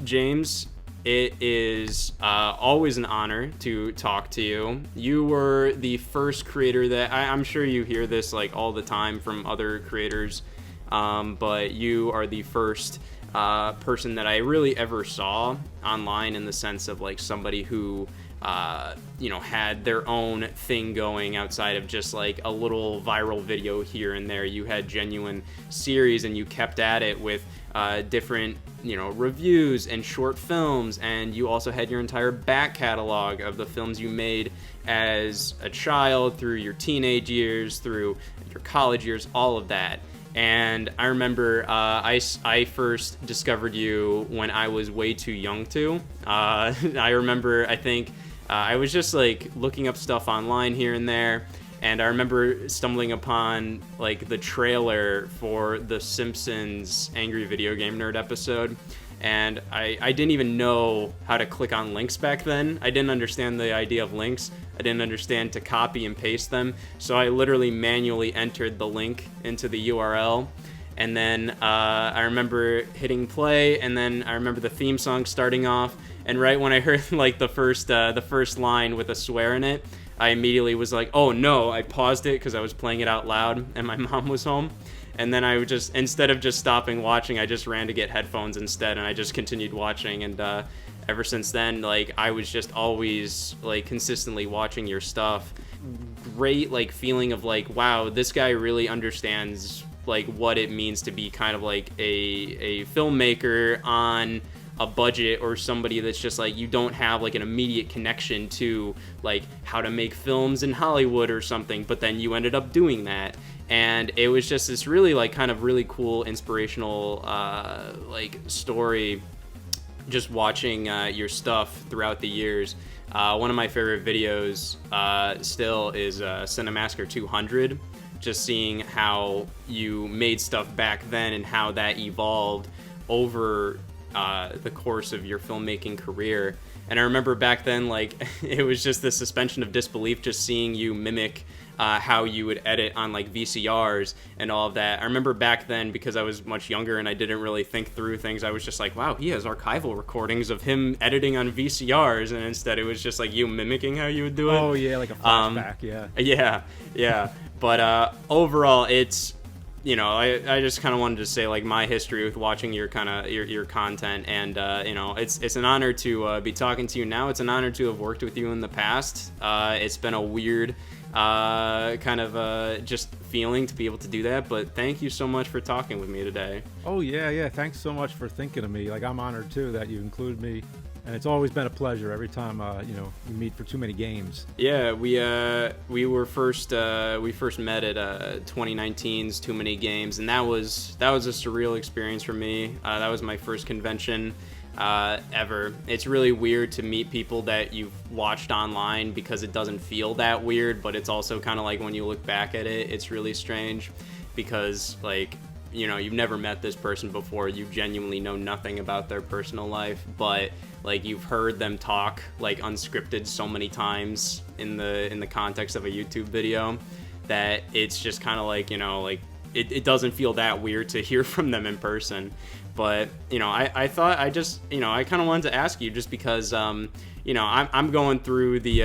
James, it is always an honor to talk to you. You were the first creator that I'm sure you hear this like all the time from other creators, but you are the first person that I really ever saw online in the sense of like somebody who had their own thing going outside of just like a little viral video here and there. You had genuine series and you kept at it with different reviews and short films, and you also had your entire back catalog of the films you made as a child, through your teenage years, through your college years, all of that. And I remember I first discovered you when I was way too young to. I remember, I think I was just like looking up stuff online here and there, and I remember stumbling upon like the trailer for the Simpsons Angry Video Game Nerd episode, and I didn't even know how to click on links back then. I didn't understand the idea of links. I didn't understand to copy and paste them, so I literally manually entered the link into the URL, and then I remember hitting play, and then I remember the theme song starting off, and right when I heard like the first line with a swear in it, I immediately was like, oh no. I paused it because I was playing it out loud and my mom was home, and then I would just, instead of just stopping watching, I just ran to get headphones instead, and I just continued watching. And ever since then, like, I was just always like consistently watching your stuff. Great like feeling of like, wow, this guy really understands like what it means to be kind of like a filmmaker on a budget, or somebody that's just like, you don't have like an immediate connection to like how to make films in Hollywood or something, but then you ended up doing that. And it was just this really like kind of really cool inspirational like story, just watching your stuff throughout the years. One of my favorite videos still is Cinemassacre 200, just seeing how you made stuff back then and how that evolved over the course of your filmmaking career. And I remember back then, like, it was just the suspension of disbelief just seeing you mimic how you would edit on like VCRs and all of that. I remember back then, because I was much younger and I didn't really think through things, I was just like, wow, he has archival recordings of him editing on VCRs, and instead it was just like you mimicking how you would do it. Oh yeah, like a flashback. Yeah. But overall, it's, I just kind of wanted to say like my history with watching your kind of your content, and it's an honor to be talking to you now. It's an honor to have worked with you in the past. It's been a weird kind of just feeling to be able to do that, but thank you so much for talking with me today. Oh yeah, thanks so much for thinking of me. Like, I'm honored too that you included me, and it's always been a pleasure every time we meet for Too Many Games. Yeah, we first met at 2019's Too Many Games, and that was a surreal experience for me. That was my first convention ever. It's really weird to meet people that you've watched online, because it doesn't feel that weird, but it's also kind of like when you look back at it, it's really strange, because like, you've never met this person before, you genuinely know nothing about their personal life, but like you've heard them talk like unscripted so many times in the context of a YouTube video that it's just kind of like, it doesn't feel that weird to hear from them in person. But I thought I just I kind of wanted to ask you, just because I'm going through the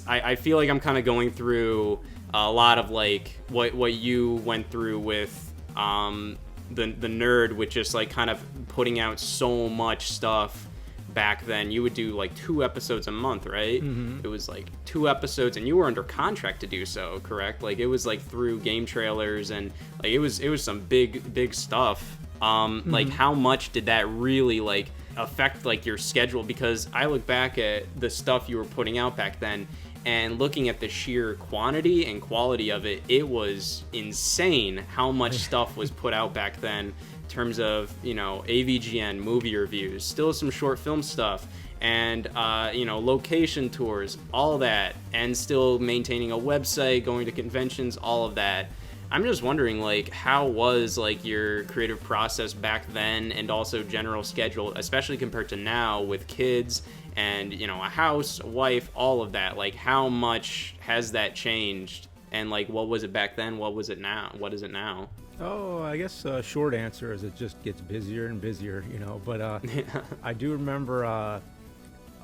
I feel like I'm kind of going through a lot of like what you went through with the nerd, with just like kind of putting out so much stuff. Back then you would do like 2 episodes a month, right? Mm-hmm. It was like 2 episodes, and you were under contract to do so, correct? Like it was like through game trailers, and like it was some big stuff. Mm-hmm. Like how much did that really like affect like your schedule? Because I look back at the stuff you were putting out back then, and looking at the sheer quantity and quality of it, it was insane how much stuff was put out back then. Terms of AVGN movie reviews, still some short film stuff, and location tours, all that, and still maintaining a website, going to conventions, all of that. I'm just wondering, like, how was like your creative process back then, and also general schedule, especially compared to now with kids and a house, a wife, all of that. Like, how much has that changed? And like, what was it back then? What was it now? What is it now? Oh, I guess short answer is it just gets busier and busier, you know. But Yeah. I do remember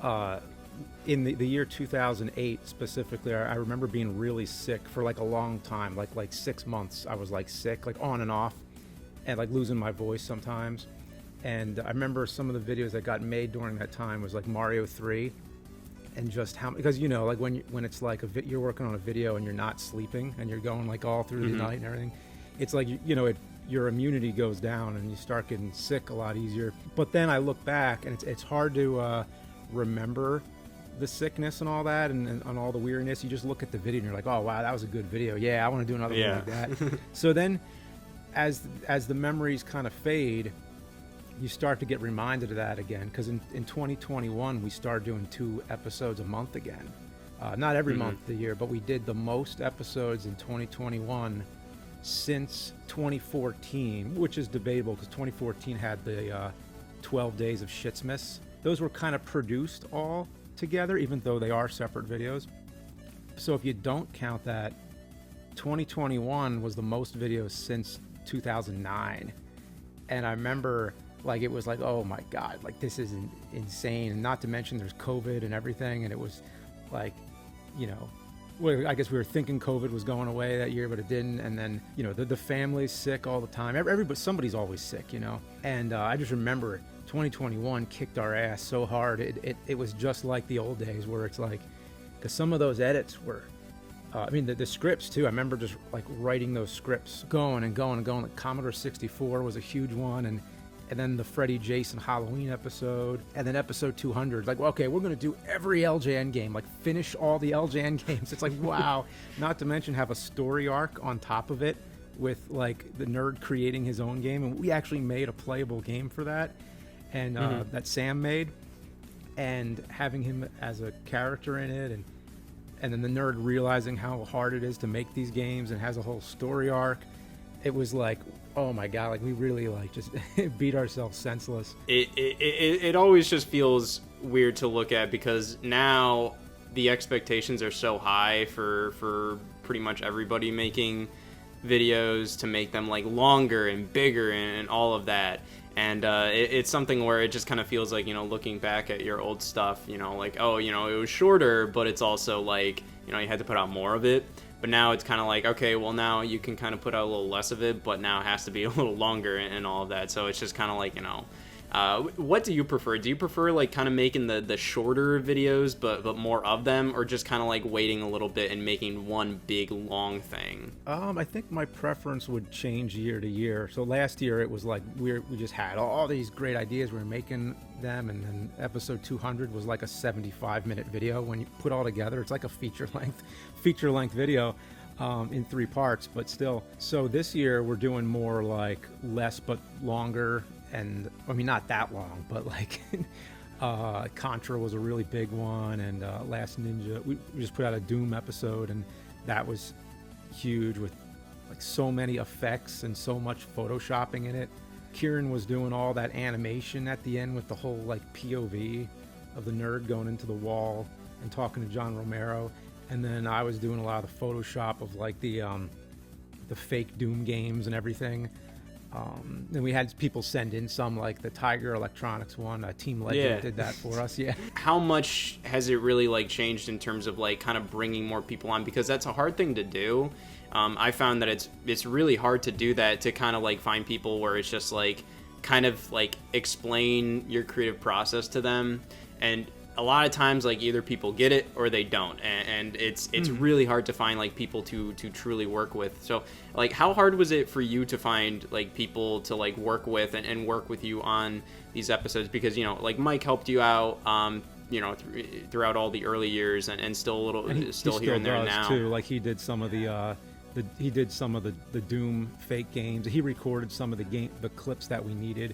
uh, in the year 2008 specifically, I remember being really sick for like a long time, like 6 months. I was like sick, like on and off, and like losing my voice sometimes. And I remember some of the videos that got made during that time was like Mario 3, and just how, because you know, like when it's like you're working on a video and you're not sleeping and you're going like all through the night and everything, it's like your immunity goes down and you start getting sick a lot easier. But then I look back and it's hard to remember the sickness and all that, and all the weirdness. You just look at the video and you're like, oh wow, that was a good video. Yeah, I want to do another one like that. So then as the memories kind of fade, you start to get reminded of that again, because in 2021 we started doing 2 episodes a month again. Not every month of the year, but we did the most episodes in 2021 since 2014, which is debatable because 2014 had the 12 days of Shitsmas. Those were kind of produced all together, even though they are separate videos. So if you don't count that, 2021 was the most videos since 2009. And I remember, like, it was like, oh my God, like this is insane. And not to mention there's COVID and everything. And it was like, you know, well, I guess we were thinking COVID was going away that year, but it didn't. And then, you know, the family's sick all the time. Everybody, somebody's always sick, you know. And I just remember 2021 kicked our ass so hard. It was just like the old days where it's like, because some of those edits were, I mean, the scripts too. I remember just like writing those scripts, going and going and going. Like Commodore 64 was a huge one, and then the Freddy Jason Halloween episode, and then episode 200. Like, well, okay, we're gonna do every LJN game, like finish all the LJN games. It's like, wow. Not to mention have a story arc on top of it, with like the nerd creating his own game, and we actually made a playable game for that, and that Sam made, and having him as a character in it, and then the nerd realizing how hard it is to make these games and has a whole story arc. It was like, oh my God, like we really like just beat ourselves senseless. It always just feels weird to look at, because now the expectations are so high for pretty much everybody making videos, to make them like longer and bigger and all of that. And it's something where it just kind of feels like, you know, looking back at your old stuff, you know, like, oh, you know, it was shorter, but it's also like, you know, you had to put out more of it. But now it's kind of like, okay, well, now you can kind of put out a little less of it, but now it has to be a little longer and all of that. So it's just kind of like, you know, what do you prefer? Do you prefer like kind of making the shorter videos, but more of them, or just kind of like waiting a little bit and making one big long thing? I think my preference would change year to year. So last year it was like we just had all these great ideas. We were making them, and then episode 200 was like a 75-minute video. When you put all together, it's like a feature length video in 3 parts, but still. So this year we're doing more like less but longer. And I mean, not that long, but like Contra was a really big one, and Last Ninja. We just put out a Doom episode, and that was huge, with like so many effects and so much photoshopping in it. Kieran was doing all that animation at the end with the whole like POV of the nerd going into the wall and talking to John Romero, and then I was doing a lot of the Photoshop of like the fake Doom games and everything. And we had people send in some, like the Tiger Electronics one. Team Legend did that for us. Yeah. How much has it really like changed in terms of like kind of bringing more people on? Because that's a hard thing to do. I found that it's really hard to do that, to kind of like find people where it's just like kind of like explain your creative process to them. And a lot of times, like, either people get it or they don't, and it's really hard to find like people to truly work with. So like, how hard was it for you to find like people to like work with and work with you on these episodes? Because, you know, like Mike helped you out you know, throughout all the early years, and still a little, he still here and there does now too. Like he did some of the Doom fake games. He recorded some of the clips that we needed.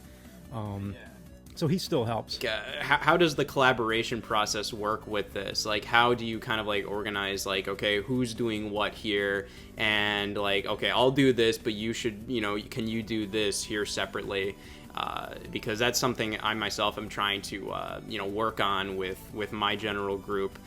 So he still helps. How does the collaboration process work with this? Like, how do you kind of like organize, like, okay, who's doing what here, and like, okay, I'll do this, but you should, you know, can you do this here separately? Because that's something I myself am trying to you know, work on with my general group.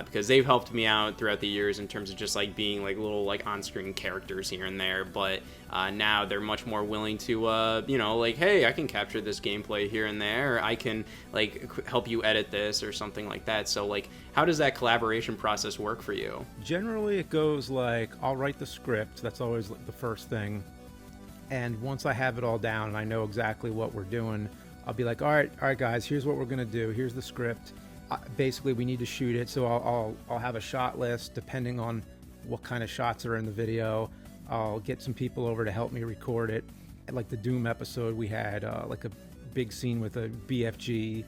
because they've helped me out throughout the years in terms of just like being like little like on-screen characters here and there. But now they're much more willing to, like, hey, I can capture this gameplay here and there, or I can like help you edit this or something like that. So like, how does that collaboration process work for you? Generally, it goes like, I'll write the script. That's always the first thing. And once I have it all down and I know exactly what we're doing, I'll be like, all right, guys, here's what we're gonna do. Here's the script. Basically, we need to shoot it. So I'll have a shot list depending on what kind of shots are in the video. I'll get some people over to help me record it. Like the Doom episode, we had like a big scene with a BFG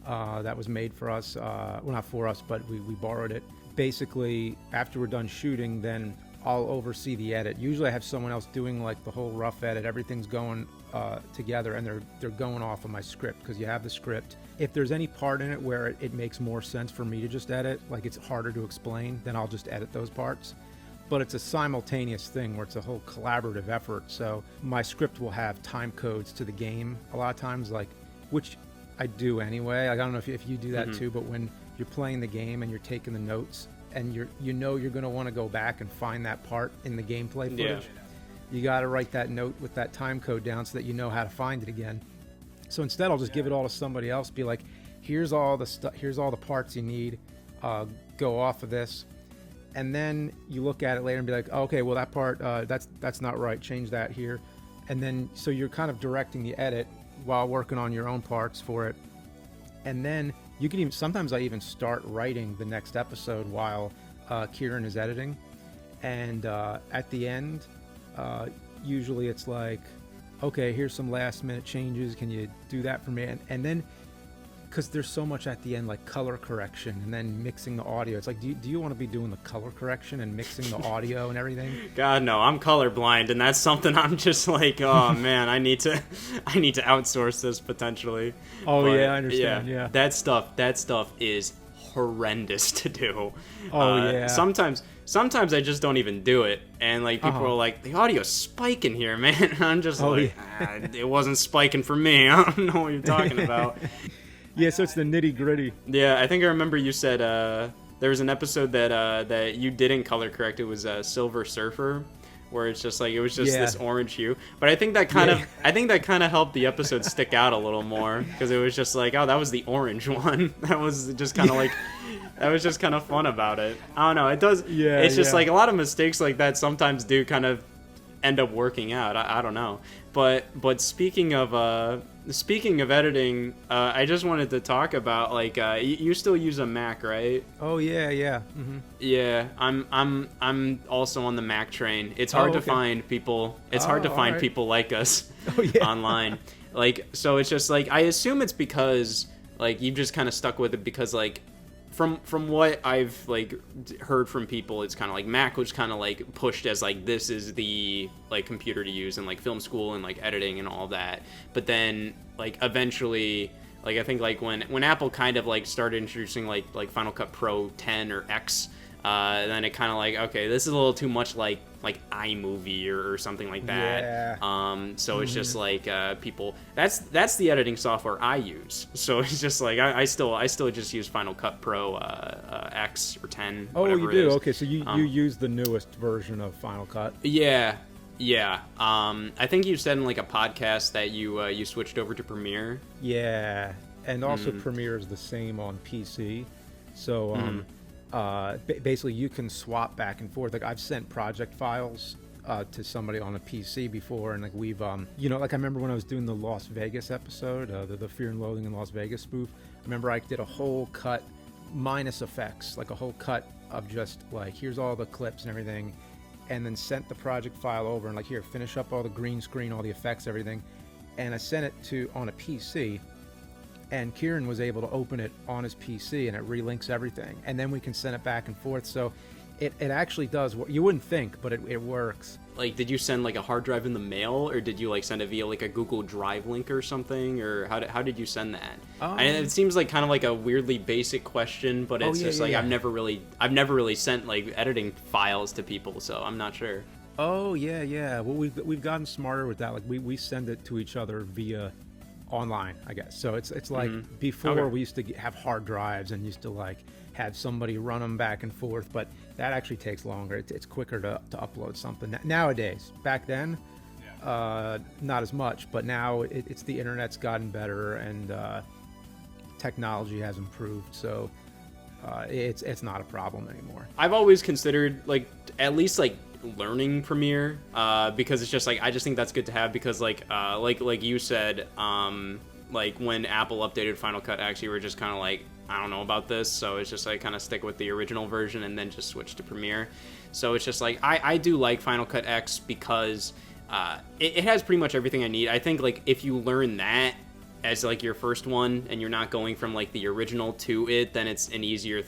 that was made for us. Well, not for us, but we borrowed it. Basically, after we're done shooting, then I'll oversee the edit. Usually I have someone else doing like the whole rough edit. Everything's going together, and they're going off of my script, because you have the script. If there's any part in it where it makes more sense for me to just edit, like it's harder to explain, then I'll just edit those parts. But it's a simultaneous thing where it's a whole collaborative effort. So my script will have time codes to the game a lot of times, like, which I do anyway. Like, I don't know if you do that too, but when you're playing the game and you're taking the notes and you're going to want to go back and find that part in the gameplay footage, you got to write that note with that time code down so that you know how to find it again. So instead, I'll just give it all to somebody else. Be like, here's all the stuff. Here's all the parts you need. Go off of this, and then you look at it later and be like, okay, well that part that's not right. Change that here, and then so you're kind of directing the edit while working on your own parts for it. And then you can sometimes I even start writing the next episode while Kieran is editing, and at the end, usually it's like, okay, here's some last minute changes. Can you do that for me? And then, because there's so much at the end, like color correction and then mixing the audio. It's like, do you want to be doing the color correction and mixing the audio and everything? God, no, I'm colorblind, and that's something I'm just like, oh man, I need to outsource this potentially. Oh, but, yeah, I understand. Yeah. That stuff is horrendous to do. Oh, yeah. Sometimes I just don't even do it, and like people are like, the audio's spiking here, man. And I'm just it wasn't spiking for me. I don't know what you're talking about. Yeah, so it's the nitty gritty. Yeah, I think I remember you said there was an episode that you didn't color correct. It was Silver Surfer, where it's just like, it was just this orange hue. But I think that kind of helped the episode stick out a little more, because it was just like, oh, that was the orange one. That was just kind of like. That was just kind of fun about it. I don't know. It does. Yeah. It's just like a lot of mistakes like that sometimes do kind of end up working out. I don't know. But speaking of editing, I just wanted to talk about like you still use a Mac, right? Oh yeah. Mm-hmm. Yeah. I'm also on the Mac train. It's hard to find people. It's hard to find people like us online. Like, so it's just like, I assume it's because like you've just kind of stuck with it because like. From what I've like heard from people, it's kind of like Mac was kind of like pushed as like, this is the like computer to use in like film school and like editing and all that. But then like eventually, like I think like when Apple kind of like started introducing like Final Cut Pro 10 or X, then it kind of like, okay, this is a little too much like iMovie or something like that. Yeah. So it's just like people. That's the editing software I use. So it's just like I still just use Final Cut Pro X or 10. Oh, whatever you it do? is. Okay, so you use the newest version of Final Cut. Yeah. I think you said in like a podcast that you switched over to Premiere. Yeah, and also Premiere is the same on PC. So basically you can swap back and forth. Like I've sent project files to somebody on a PC before, and like we've like I remember when I was doing the Las Vegas episode, the Fear and Loathing in Las Vegas spoof. I remember I did a whole cut minus effects, like a whole cut of just like, here's all the clips and everything, and then sent the project file over and like, here, finish up all the green screen, all the effects, everything, and I sent it on a PC. And Kieran was able to open it on his PC, and it relinks everything. And then we can send it back and forth. So it actually does work. You wouldn't think, but it works. Like, did you send like a hard drive in the mail, or did you like send it via like a Google Drive link or something, or how did you send that? It seems like kind of like a weirdly basic question, but it's I've never really sent like editing files to people, so I'm not sure. Oh yeah. Well, we've gotten smarter with that. Like we send it to each other via online, I guess. So it's like before Okay. we used to have hard drives and used to like have somebody run them back and forth, but that actually takes longer. It's quicker to upload something nowadays. Back then, not as much, but now it's the internet's gotten better and technology has improved. So it's not a problem anymore. I've always considered like at least like learning Premiere because it's just like I just think that's good to have because like you said like when Apple updated Final Cut X, you were just kind of like, I don't know about this, so it's just like kind of stick with the original version and then just switch to Premiere. So it's just like I do like Final Cut X because it has pretty much everything I need. I think like if you learn that as like your first one and you're not going from like the original to it, then it's an easier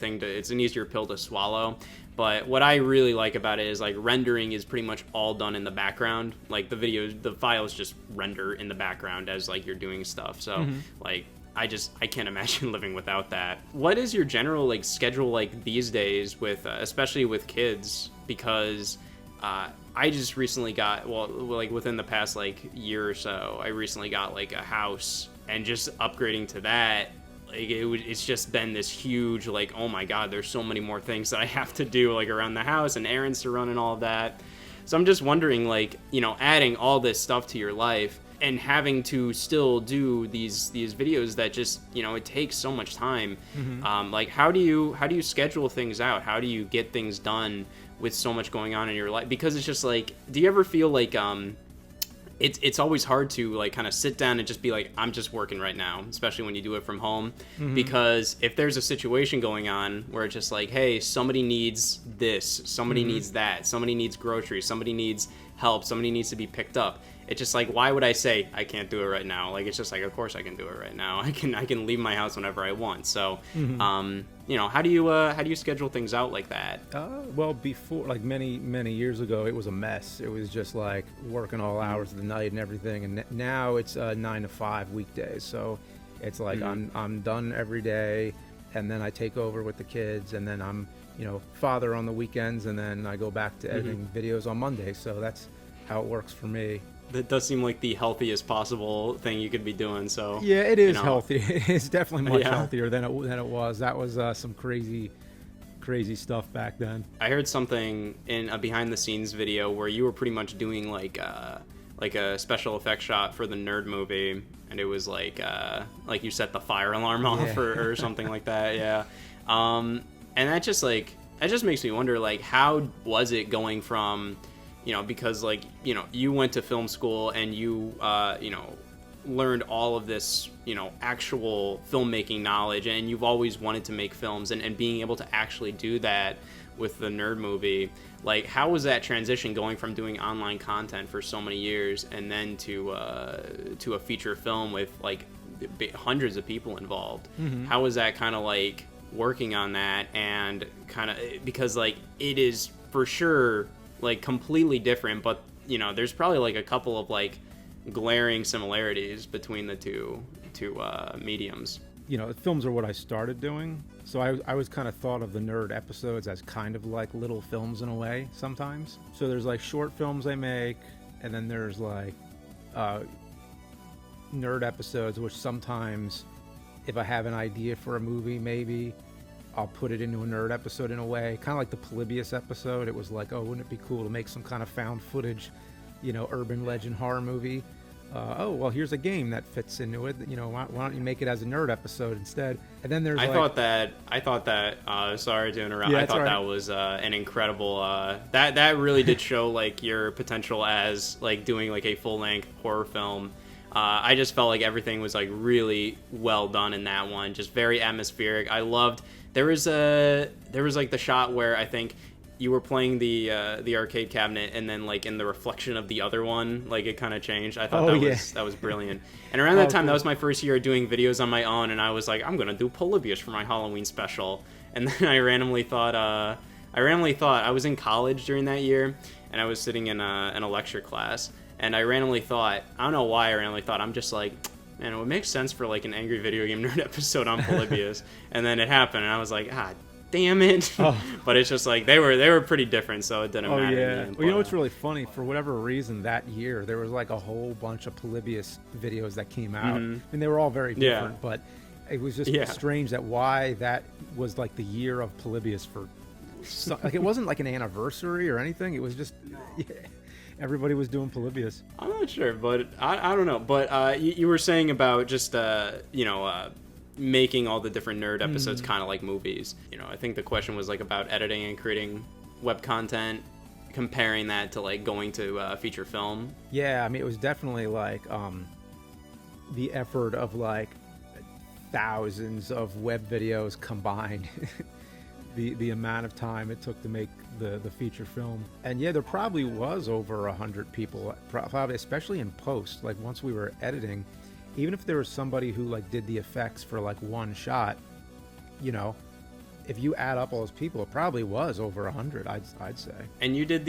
pill to swallow. But what I really like about it is like rendering is pretty much all done in the background. Like the files just render in the background as like you're doing stuff. So like I can't imagine living without that. What is your general like schedule like these days with especially with kids? Because I just recently got, well, like within the past like year or so, I recently got like a house, and just upgrading to that, like it's just been this huge like, oh my god, there's so many more things that I have to do like around the house and errands to run and all of that. So I'm just wondering, like, you know, adding all this stuff to your life and having to still do these videos that just, you know, it takes so much time. Like how do you schedule things out? How do you get things done with so much going on in your life? Because it's just like, do you ever feel like it's always hard to like kind of sit down and just be like, I'm just working right now, especially when you do it from home. Because if there's a situation going on where it's just like, hey, somebody needs this, somebody needs that, somebody needs groceries, somebody needs help, somebody needs to be picked up, it's just like, why would I say I can't do it right now? Like, it's just like, of course I can do it right now. I can leave my house whenever I want. So you know, how do you schedule things out like that? Well, before, like many years ago, it was a mess. It was just like working all hours of the night and everything. And now it's 9 to 5 weekdays. So it's like I'm done every day, and then I take over with the kids, and then I'm, you know, father on the weekends, and then I go back to editing videos on Monday. So that's how it works for me. That does seem like the healthiest possible thing you could be doing. So yeah, it is you know, healthy. It's definitely much healthier than it was. That was some crazy stuff back then. I heard something in a behind the scenes video where you were pretty much doing like a special effects shot for the Nerd movie, and it was like you set the fire alarm off or something like that. Yeah. And that just makes me wonder, like, how was it going from, you know, because like, you know, you went to film school and you you know, learned all of this, you know, actual filmmaking knowledge, and you've always wanted to make films, and being able to actually do that with the Nerd movie, like, how was that transition going from doing online content for so many years and then to a feature film with like hundreds of people involved? How was that kind of like working on that? And kind of, because like it is for sure like completely different, but you know, there's probably like a couple of like glaring similarities between the two mediums. You know, films are what I started doing, so I was kind of thought of the Nerd episodes as kind of like little films in a way sometimes. So there's like short films I make, and then there's like Nerd episodes, which sometimes if I have an idea for a movie, maybe I'll put it into a Nerd episode in a way, kind of like the Polybius episode. It was like, oh, wouldn't it be cool to make some kind of found footage, you know, urban legend horror movie? Oh, well, here's a game that fits into it. You know, why don't you make it as a Nerd episode instead? And then there's I thought that sorry to interrupt. Yeah, I thought right. that was an incredible that really did show like your potential as like doing like a full-length horror film. I just felt like everything was like really well done in that one, just very atmospheric. I loved there was like the shot where I think you were playing the arcade cabinet, and then like in the reflection of the other one, like it kind of changed. I thought that was brilliant. And around that time, cool. That was my first year doing videos on my own, and I was like, I'm gonna do Polybius for my Halloween special. And then I randomly thought I was in college during that year, and I was sitting in a lecture class, and I randomly thought, I don't know why I randomly thought, I'm just like, man, it would make sense for like an angry video game nerd episode on Polybius. And then it happened, and I was like, damn it. Oh. But it's just like they were pretty different, so it didn't Oh matter. yeah. In the end, Well, you know but, what's really funny? For whatever reason, that year there was like a whole bunch of Polybius videos that came out, and they were all very different. But it was just strange that why that was like the year of Polybius for, like it wasn't like an anniversary or anything. It was just everybody was doing Polybius. I'm not sure, but I don't know. But you were saying about just making all the different nerd episodes kind of like movies. I think the question was like about editing and creating web content, comparing that to like going to feature film. Yeah, I mean it was definitely like the effort of like thousands of web videos combined. the amount of time it took to make the feature film. And yeah, there probably was over 100 people, probably, especially in post. Like once we were editing, even if there was somebody who like did the effects for like one shot, if you add up all those people, it probably was over 100, I'd say. And you did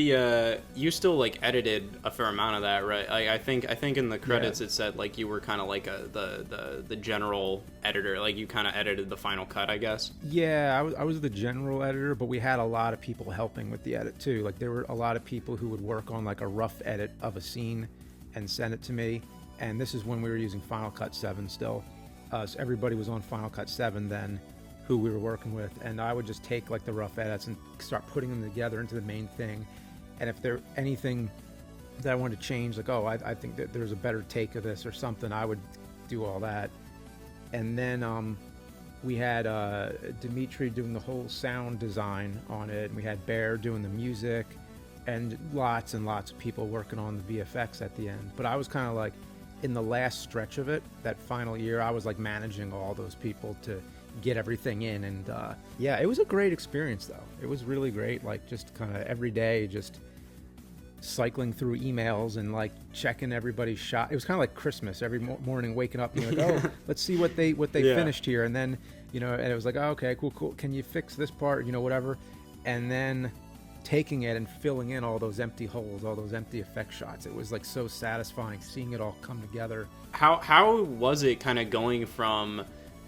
you still like edited a fair amount of that, right? Like I think in the credits it said like you were kind of like the general editor, like you kind of edited the final cut, I guess. Yeah, I was the general editor, but we had a lot of people helping with the edit too. Like there were a lot of people who would work on like a rough edit of a scene and send it to me. And this is when we were using Final Cut 7 still. So everybody was on Final Cut 7 then, who we were working with. And I would just take like the rough edits and start putting them together into the main thing. And if there anything that I wanted to change, like, I think that there's a better take of this or something, I would do all that. And then we had Dimitri doing the whole sound design on it. And we had Bear doing the music. And lots and lots of people working on the VFX at the end. But I was kind of like, in the last stretch of it, that final year, I was like managing all those people to get everything in. And yeah, it was a great experience though. It was really great. Like just kind of every day, just cycling through emails and like checking everybody's shot. It was kind of like Christmas every morning, waking up and you're like, oh, let's see what they finished here. And then, and it was like, oh, okay, cool. Can you fix this part? Whatever. And then taking it and filling in all those empty holes, all those empty effect shots. It was like so satisfying seeing it all come together. How was it kind of going from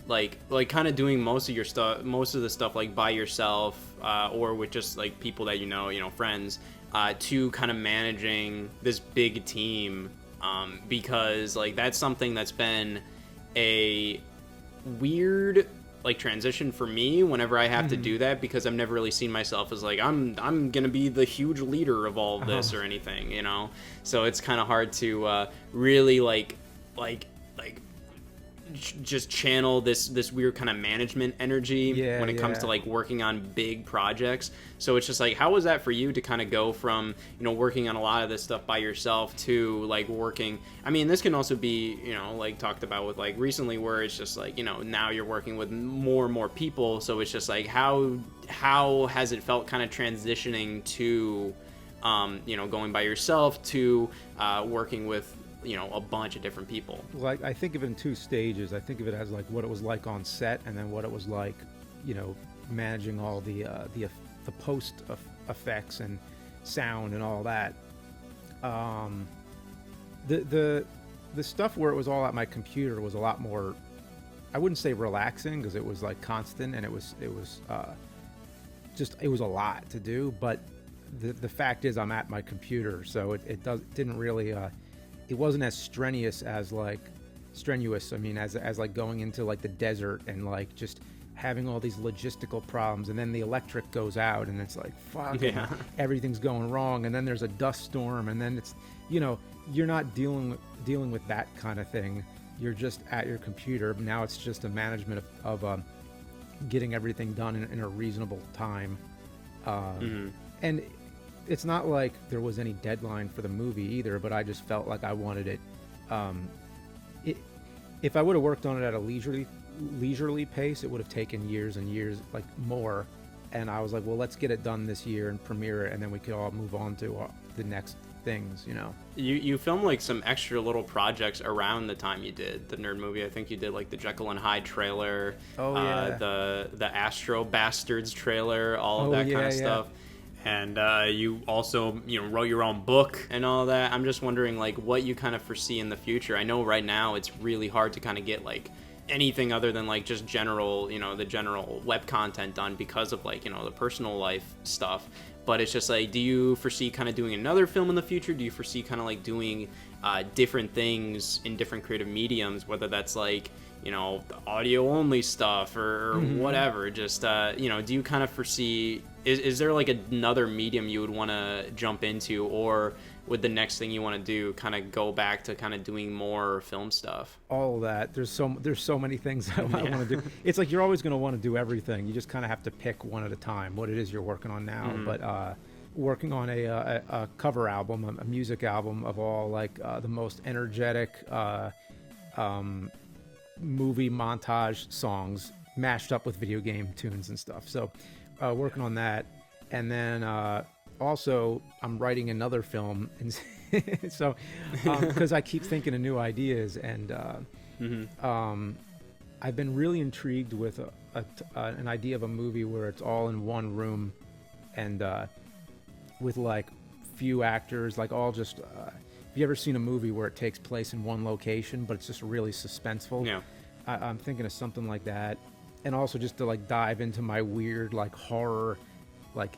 like kind of doing most of the stuff like by yourself or with just like people that friends, to kind of managing this big team, because like that's something that's been a weird like transition for me whenever I have to do that, because I've never really seen myself as like I'm gonna be the huge leader of all of this or anything, so it's kind of hard to really like just channel this weird kind of management energy when it comes to like working on big projects. So it's just like, how was that for you to kind of go from working on a lot of this stuff by yourself to like working, I mean, this can also be like talked about with like recently, where it's just like now you're working with more and more people, so it's just like how has it felt kind of transitioning to going by yourself to working with a bunch of different people? Like I think of it in two stages. I think of it as like what it was like on set, and then what it was like, managing all the post effects and sound and all that. The stuff where it was all at my computer was a lot more, I wouldn't say relaxing, because it was like constant, and it was a lot to do. But the fact is, I'm at my computer, so it didn't really. It wasn't as strenuous. I mean, as like going into like the desert and like just having all these logistical problems, and then the electric goes out, and it's like fuck, everything's going wrong, and then there's a dust storm, and then it's you're not dealing with that kind of thing. You're just at your computer. Now it's just a management of getting everything done in a reasonable time, and it's not like there was any deadline for the movie either, but I just felt like I wanted it. If I would have worked on it at a leisurely pace, it would have taken years and years, like more. And I was like, well, let's get it done this year and premiere it, and then we could all move on to the next things, You filmed like some extra little projects around the time you did the nerd movie. I think you did like the Jekyll and Hyde trailer, the Astro Bastards trailer, all of that kind of stuff. And you also, wrote your own book and all that. I'm just wondering, like, what you kind of foresee in the future. I know right now it's really hard to kind of get, like, anything other than like just general, the general web content done because of like, the personal life stuff. But it's just like, do you foresee kind of doing another film in the future? Do you foresee kind of like doing different things in different creative mediums, whether that's like, audio only stuff or whatever? Just, do you kind of foresee, is there like another medium you would want to jump into, or would the next thing you want to do kind of go back to kind of doing more film stuff? All of that. There's so many things I want to do. It's like you're always going to want to do everything. You just kind of have to pick one at a time what it is you're working on now. But working on a cover album, a music album of all like the most energetic movie montage songs mashed up with video game tunes and stuff. So working on that, and then also I'm writing another film, and so because I keep thinking of new ideas, and I've been really intrigued with an idea of a movie where it's all in one room, and with like few actors, like all just have you ever seen a movie where it takes place in one location but it's just really suspenseful? Yeah. I'm thinking of something like that, and also just to like dive into my weird like horror, like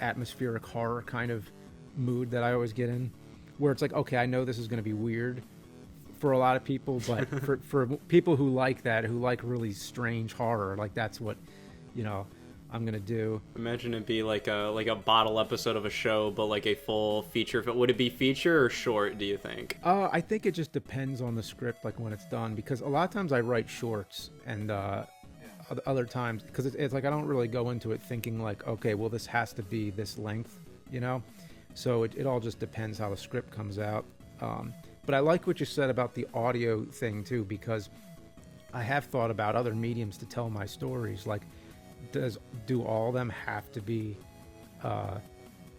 atmospheric horror kind of mood that I always get in, where it's like, okay, I know this is going to be weird for a lot of people, but for people who like that, who like really strange horror, like that's what I'm gonna do. Imagine it be like a bottle episode of a show, but like a full feature. Would it be feature or short, do you think? I think it just depends on the script, like when it's done, because a lot of times I write shorts, and other times, because it's like I don't really go into it thinking like, okay, well this has to be this length, so it all just depends how the script comes out. But I like what you said about the audio thing too, because I have thought about other mediums to tell my stories. Like, do all of them have to be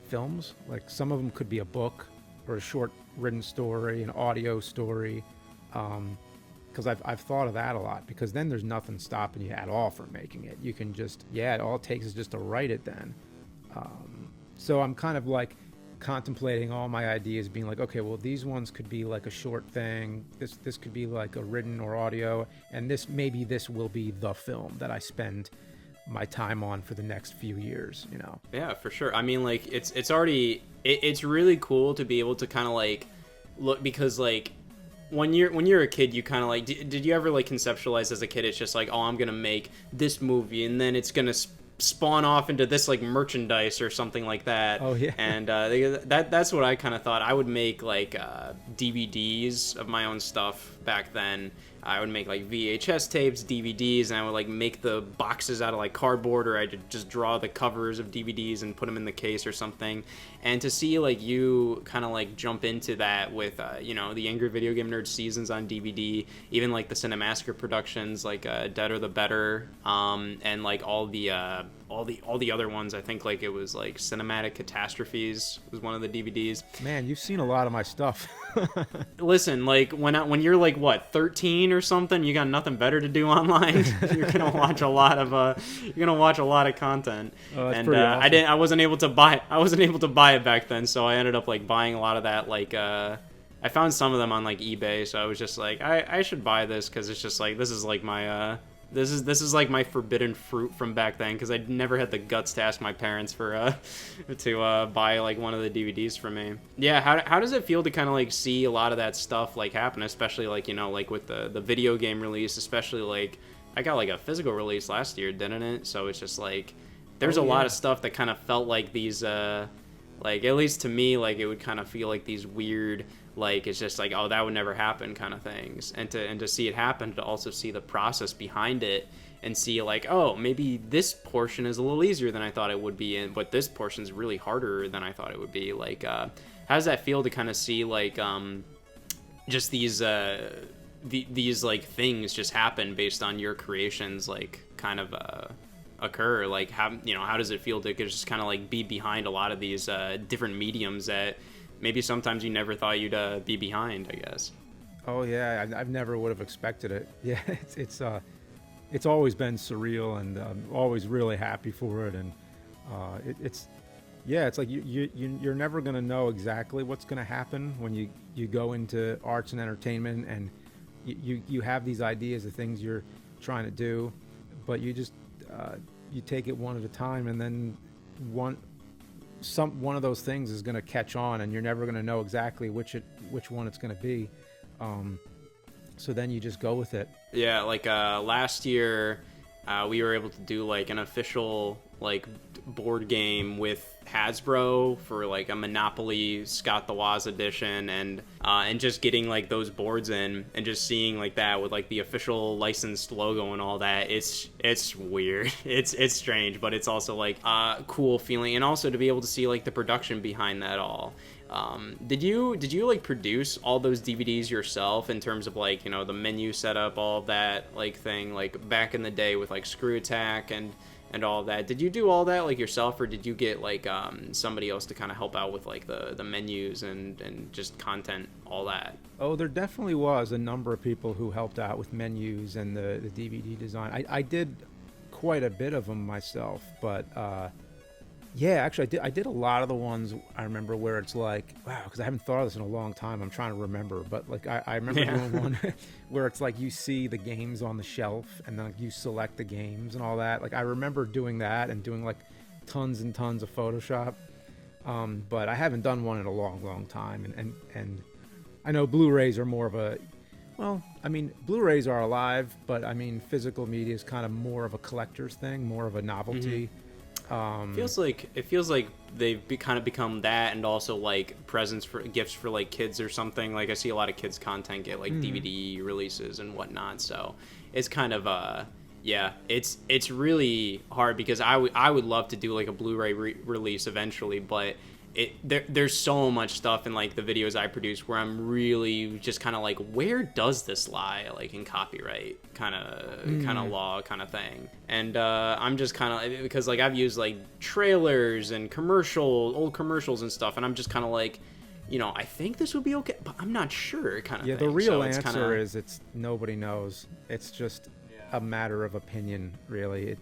films? Like some of them could be a book or a short written story, an audio story. Because I've thought of that a lot, because then there's nothing stopping you at all from making it. You can just, all it takes is just to write it then. So I'm kind of like contemplating all my ideas, being like, okay, well these ones could be like a short thing, this could be like a written or audio, and this will be the film that I spend my time on for the next few years. Yeah, for sure. I mean, like it's already it's really cool to be able to kind of like look, because like when you're a kid, you kind of like, did you ever like conceptualize as a kid, it's just like, oh, I'm gonna make this movie and then it's gonna spawn off into this like merchandise or something like that. Oh yeah. And that's what I kind of thought. I would make like DVDs of my own stuff back then. I would make like VHS tapes, DVDs, and I would like make the boxes out of like cardboard, or I'd just draw the covers of DVDs and put them in the case or something. And to see like you kind of like jump into that with the Angry Video Game Nerd seasons on DVD, even like the Cinemassacre productions, like Dead or the Better, and like all the other ones. I think like it was like Cinematic Catastrophes was one of the DVDs. Man, you've seen a lot of my stuff. Listen, like when you're like what, 13 or something, you got nothing better to do online. You're gonna watch a lot of content. Oh, that's and pretty awesome. I wasn't able to buy it back then, so I ended up like buying a lot of that. Like I found some of them on like eBay, so I was just like, I should buy this, because it's just like, this is like my this is like my forbidden fruit from back then, because I never had the guts to ask my parents for to buy like one of the DVDs for me. Yeah, how does it feel to kind of like see a lot of that stuff like happen, especially like like with the video game release, especially like I got like a physical release last year, didn't it? So it's just like there's a lot of stuff that kind of felt like these like, at least to me, like it would kind of feel like these weird, like it's just like, oh, that would never happen kind of things, and to see it happen, to also see the process behind it, and see like, oh, maybe this portion is a little easier than I thought it would be, but this portion is really harder than I thought it would be. Like how does that feel to kind of see like just these these like things just happen based on your creations, like kind of occur? Like how does it feel to just kind of like be behind a lot of these different mediums that maybe sometimes you never thought you'd be behind, I guess? Oh yeah, I've never would have expected it. Yeah, it's always been surreal, and I'm always really happy for it. And it's like you're never gonna know exactly what's gonna happen when you go into arts and entertainment, and you have these ideas of things you're trying to do, but you just you take it one at a time, and then one of those things is going to catch on, and you're never going to know exactly which one it's going to be. So then you just go with it. Yeah, like last year, we were able to do like an official like board game with Hasbro for like a Monopoly Scott the Woz edition, and just getting like those boards in and just seeing like that with like the official licensed logo and all that. It's weird. It's strange, but it's also like a cool feeling, and also to be able to see like the production behind that all. Did you like produce all those DVDs yourself in terms of like, you know, the menu setup, all of that like thing, like back in the day with like Screw Attack and all of that? Did you do all that like yourself, or did you get like somebody else to kind of help out with like the menus and just content, all that? Oh, there definitely was a number of people who helped out with menus and the DVD design. I did quite a bit of them myself, but yeah, actually, I did a lot of the ones I remember where it's like, wow, because I haven't thought of this in a long time. I'm trying to remember, but like I remember doing one where it's like you see the games on the shelf and then like, you select the games and all that. Like I remember doing that and doing like tons and tons of Photoshop, but I haven't done one in a long time. And I know Blu-rays are more of a, well, I mean, Blu-rays are alive, but I mean, physical media is kind of more of a collector's thing, more of a novelty. Mm-hmm. It feels like they've kind of become that, and also like gifts for like kids or something. Like I see a lot of kids content get like DVD releases and whatnot. So it's kind of yeah, it's really hard because I would love to do like a Blu-ray release eventually, but there's so much stuff in like the videos I produce where I'm really just kind of like, where does this lie, like in copyright kind of law kind of thing. And I'm just kind of, because like I've used like trailers and old commercials and stuff, and I'm just kind of like, you know, I think this would be okay, but I'm not sure kind of thing. Yeah, the real answer is it's nobody knows. It's just a matter of opinion, really.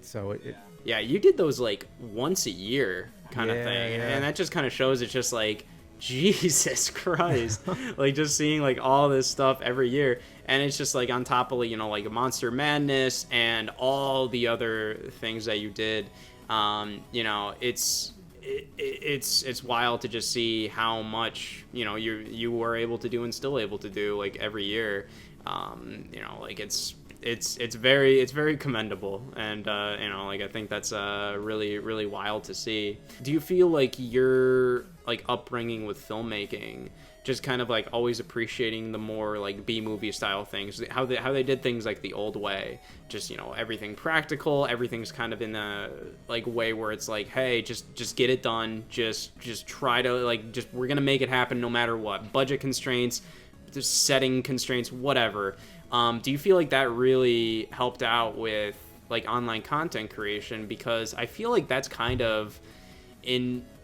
Yeah, you did those like once a year kind of thing, and that just kind of shows it's just like, Jesus Christ, like just seeing like all this stuff every year, and it's just like on top of, you know, like Monster Madness and all the other things that you did. You know, it's wild to just see how much, you know, you were able to do and still able to do like every year. You know, like it's very commendable, and you know, like I think that's really wild to see. Do you feel like your like upbringing with filmmaking, just kind of like always appreciating the more like B-movie style things, how they did things like the old way, just, you know, everything practical, everything's kind of in a like way where it's like, hey, just get it done, just try to like, just we're gonna make it happen no matter what, budget constraints, just setting constraints, whatever. Do you feel like that really helped out with like online content creation? Because I feel like that's kind of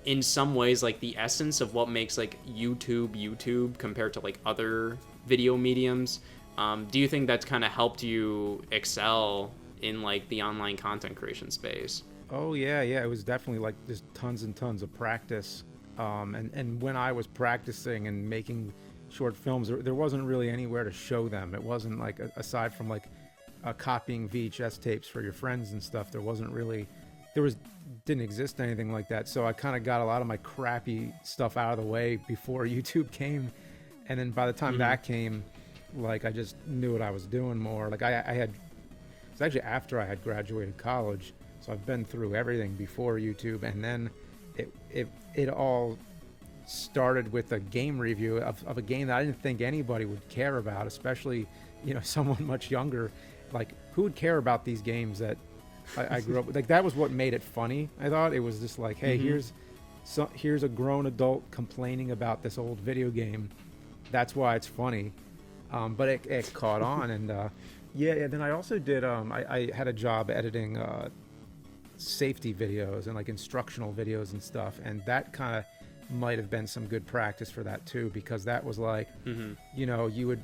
in some ways like the essence of what makes like YouTube compared to like other video mediums. Do you think that's kind of helped you excel in like the online content creation space? Oh yeah, it was definitely like just tons and tons of practice. And when I was practicing and making short films, there wasn't really anywhere to show them. It wasn't like, aside from like copying VHS tapes for your friends and stuff, didn't exist anything like that. So I kind of got a lot of my crappy stuff out of the way before YouTube came, and then by the time that came, like I just knew what I was doing more. Like it's actually after I had graduated college, so I've been through everything before YouTube, and then it all started with a game review of a game that I didn't think anybody would care about, especially, you know, someone much younger. Like, who would care about these games that I grew up with? Like, that was what made it funny. I thought it was just like, hey, here's a grown adult complaining about this old video game. That's why it's funny. But it caught on, and then I also did. I had a job editing safety videos and like instructional videos and stuff, and that kind of might have been some good practice for that too, because that was like, you know, you would,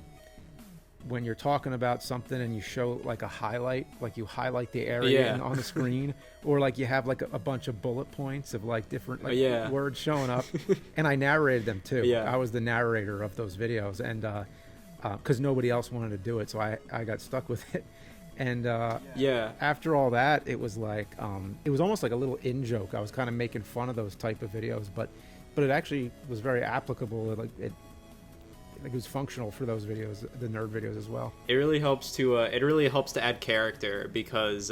when you're talking about something and you show like a highlight, like you highlight the area on the screen, or like you have like a bunch of bullet points of like different like words showing up, and I narrated them too. I was the narrator of those videos, and because nobody else wanted to do it, so I got stuck with it. And Yeah. after all that, it was like it was almost like a little in joke. I was kind of making fun of those type of videos, but it actually was very applicable. It was functional for those videos, the nerd videos as well. It really helps to add character because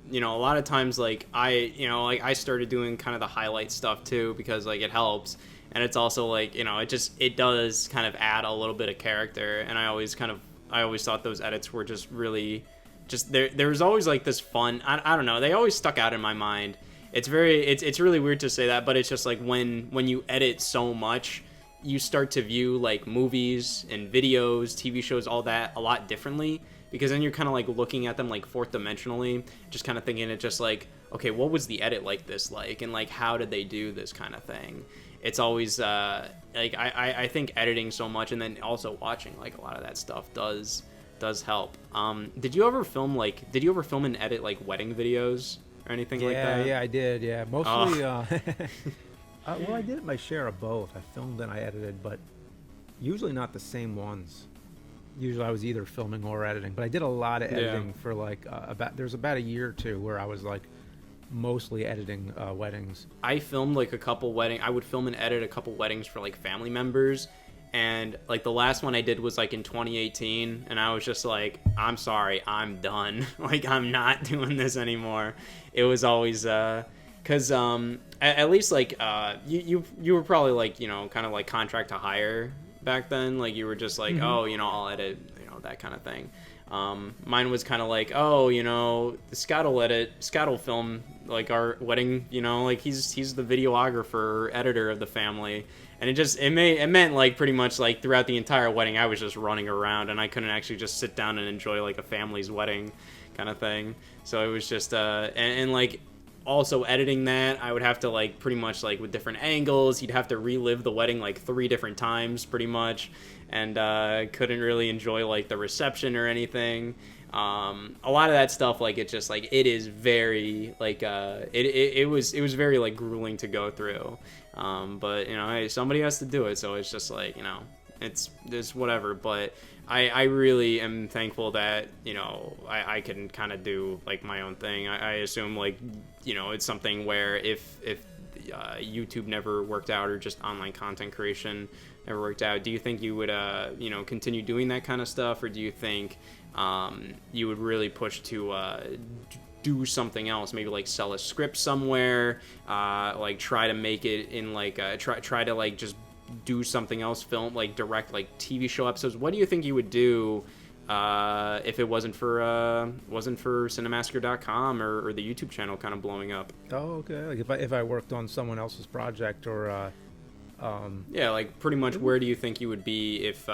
you know, a lot of times like I started doing kind of the highlight stuff too because like it helps, and it's also like, you know, it does kind of add a little bit of character, and I always thought those edits were just really just there was always like this fun, I don't know, they always stuck out in my mind. It's really weird to say that, but it's just like when you edit so much, you start to view like movies and videos, TV shows, all that a lot differently, because then you're kind of like looking at them like fourth dimensionally, just kind of thinking it just like, okay, what was the edit like this like, and like how did they do this kind of thing. It's always like I think editing so much, and then also watching like a lot of that stuff does help. Did you ever film and edit like wedding videos or anything like that? Yeah, I did. Yeah, mostly. Well, I did my share of both. I filmed and I edited, but usually not the same ones. Usually I was either filming or editing, but I did a lot of editing for like there's about a year or two where I was like mostly editing weddings. I filmed like I would film and edit a couple weddings for like family members, and like the last one I did was like in 2018, and I was just like, I'm sorry, I'm done. Like, I'm not doing this anymore. It was always because at least like you were probably like, you know, kind of like contract to hire back then. Like you were just like, oh, you know, I'll edit, you know, that kind of thing. Mine was kind of like, oh, you know, Scott will film like our wedding, you know, like he's the videographer, editor of the family. And it meant like pretty much like throughout the entire wedding, I was just running around and I couldn't actually just sit down and enjoy like a family's wedding kind of thing. So it was just, and like also editing that, I would have to like pretty much like with different angles, you'd have to relive the wedding like 3 different times pretty much. And couldn't really enjoy like the reception or anything. A lot of that stuff, like it's just like it is very like it was very like grueling to go through. But you know, hey, somebody has to do it, so it's just like, you know, it's whatever. But I really am thankful that, you know, I can kind of do like my own thing. I assume like, you know, it's something where if YouTube never worked out, or just online content creation never worked out, do you think you would you know, continue doing that kind of stuff, or do you think you would really push to do something else, maybe like sell a script somewhere, like try to make it in like try to like just do something else, film like direct like TV show episodes? What do you think you would do if it wasn't for Cinemassacre.com or the YouTube channel kind of blowing up? Oh, okay. Like if I worked on someone else's project, or yeah, like pretty much where do you think you would be if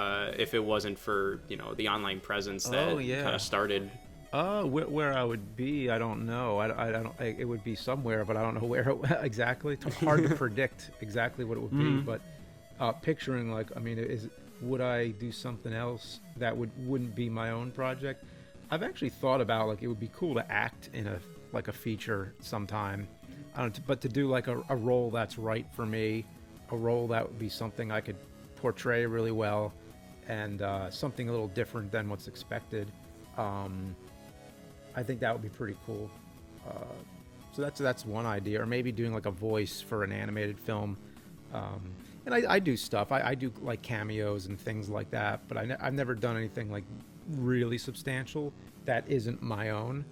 it wasn't for, you know, the online presence that kind of started? Where I would be, I don't know. I don't. It would be somewhere, but I don't know where exactly. It's hard to predict exactly what it would be. But picturing, like, I mean, would I do something else that wouldn't be my own project? I've actually thought about, like, it would be cool to act in a feature sometime. But to do like a role that's right for me, a role that would be something I could portray really well, and something a little different than what's expected. I think that would be pretty cool. So that's one idea, or maybe doing like a voice for an animated film. And I do stuff. I do like cameos and things like that, but I've never done anything like really substantial that isn't my own.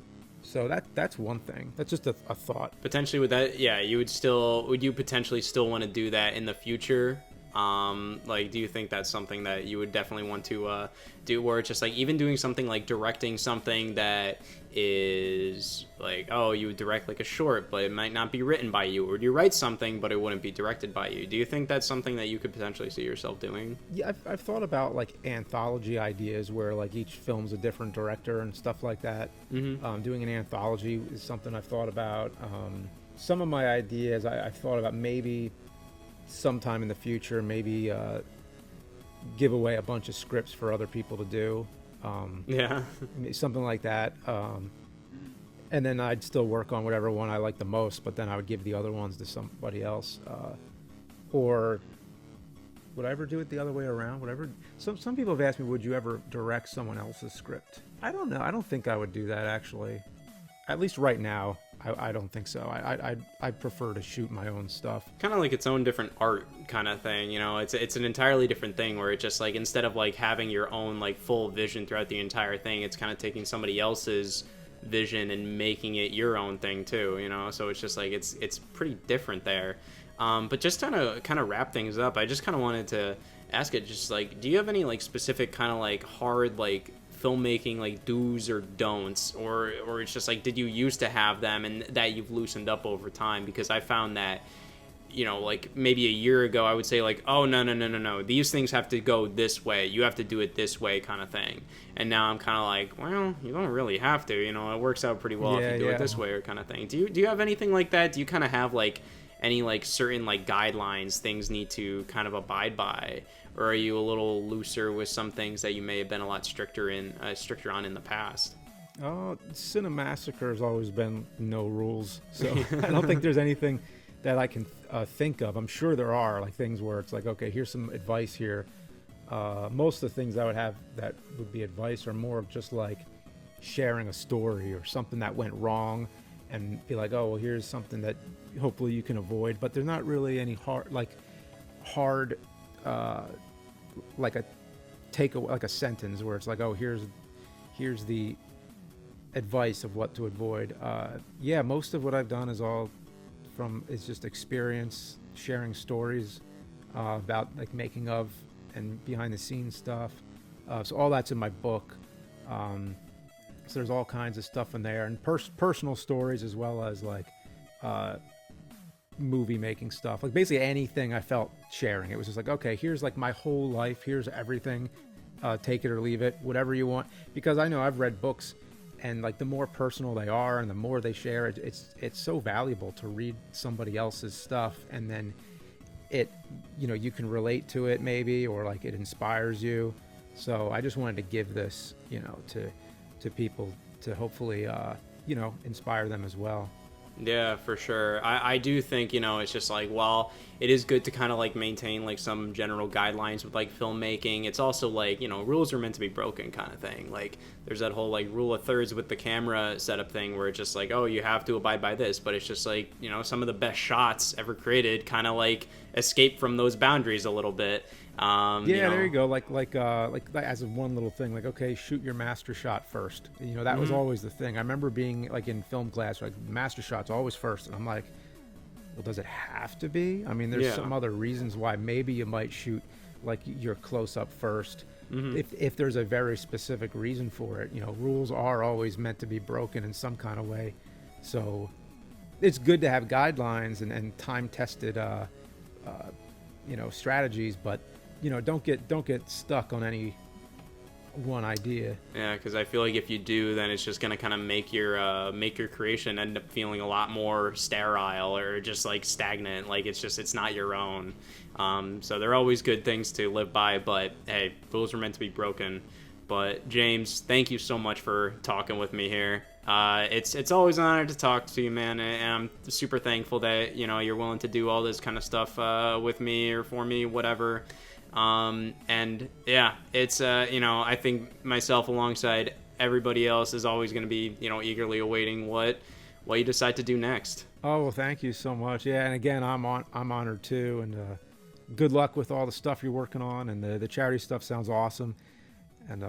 So that's one thing. That's just a thought. Potentially with that, yeah, would you potentially still want to do that in the future? Like, do you think that's something that you would definitely want to do, where it's just like even doing something like directing something that is like, oh, you would direct like a short, but it might not be written by you, or do you write something but it wouldn't be directed by you? Do you think that's something that you could potentially see yourself doing? Yeah, I've thought about like anthology ideas where like each film's a different director and stuff like that. Doing an anthology is something I've thought about. Some of my ideas I've thought about maybe sometime in the future, maybe give away a bunch of scripts for other people to do. Yeah. Something like that. And then I'd still work on whatever one I like the most, but then I would give the other ones to somebody else. Or would I ever do it the other way around? Whatever. Some people have asked me, would you ever direct someone else's script? I don't know. I don't think I would do that actually. At least right now, I don't think so. I prefer to shoot my own stuff. Kind of like its own different art kind of thing, you know. It's an entirely different thing where it just like instead of like having your own like full vision throughout the entire thing, it's kind of taking somebody else's vision and making it your own thing too, you know. So it's just like it's pretty different there. But just kind of wrap things up, I just kind of wanted to ask it, just like, do you have any like specific kind of like hard like filmmaking like do's or don'ts, or it's just like, did you used to have them and that you've loosened up over time? Because I found that, you know, like maybe a year ago I would say like, oh no, these things have to go this way, you have to do it this way kind of thing. And now I'm kind of like, well, you don't really have to, you know, it works out pretty well if you do it this way or kind of thing. Do you have anything like that? Do you kind of have like any like certain like guidelines things need to kind of abide by, or are you a little looser with some things that you may have been a lot stricter on in the past? Oh, Cinemassacre has always been no rules, so I don't think there's anything that I can think of. I'm sure there are like things where it's like, okay, here's some advice here. Most of the things I would have that would be advice are more of just like sharing a story or something that went wrong, and be like, oh, well, here's something that hopefully you can avoid. But there's not really any hard like a takeaway, like a sentence where it's like, oh, here's the advice of what to avoid. Yeah, most of what I've done is just experience, sharing stories about like making of and behind the scenes stuff. So all that's in my book. So there's all kinds of stuff in there, and personal stories as well as like movie making stuff. Like basically anything I felt sharing. It was just like, okay, here's like my whole life. Here's everything. Take it or leave it, whatever you want. Because I know I've read books, and like the more personal they are and the more they share, it's so valuable to read somebody else's stuff, and then it, you know, you can relate to it maybe, or like it inspires you. So I just wanted to give this, you know, to people to hopefully, you know, inspire them as well. Yeah, for sure. I do think, you know, it's just like, while it is good to kind of like maintain like some general guidelines with like filmmaking, it's also like, you know, rules are meant to be broken kind of thing. Like there's that whole like rule of thirds with the camera setup thing where it's just like, oh, you have to abide by this, but it's just like, you know, some of the best shots ever created kind of like escape from those boundaries a little bit. Yeah, you know. there you go. Like as of one little thing, like, okay, shoot your master shot first. You know, that was always the thing. I remember being like in film class, like master shot's always first, and I'm like, well, does it have to be? I mean, there's some other reasons why maybe you might shoot like your close up first, if there's a very specific reason for it. You know, rules are always meant to be broken in some kind of way, so it's good to have guidelines and time tested, you know, strategies, but you know, don't get stuck on any one idea. Yeah, because I feel like if you do, then it's just gonna kind of make your creation end up feeling a lot more sterile or just like stagnant. Like it's not your own. So they're always good things to live by, but hey, rules are meant to be broken. But James, thank you so much for talking with me here. It's always an honor to talk to you, man, and I'm super thankful that, you know, you're willing to do all this kind of stuff with me or for me, whatever. And yeah, it's you know, I think myself alongside everybody else is always going to be, you know, eagerly awaiting what you decide to do next. Oh, well, thank you so much. Yeah, and again, I'm honored too, and good luck with all the stuff you're working on, and the charity stuff sounds awesome. And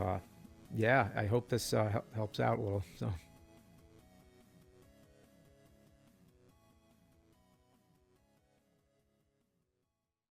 yeah, I hope this helps out a little. So.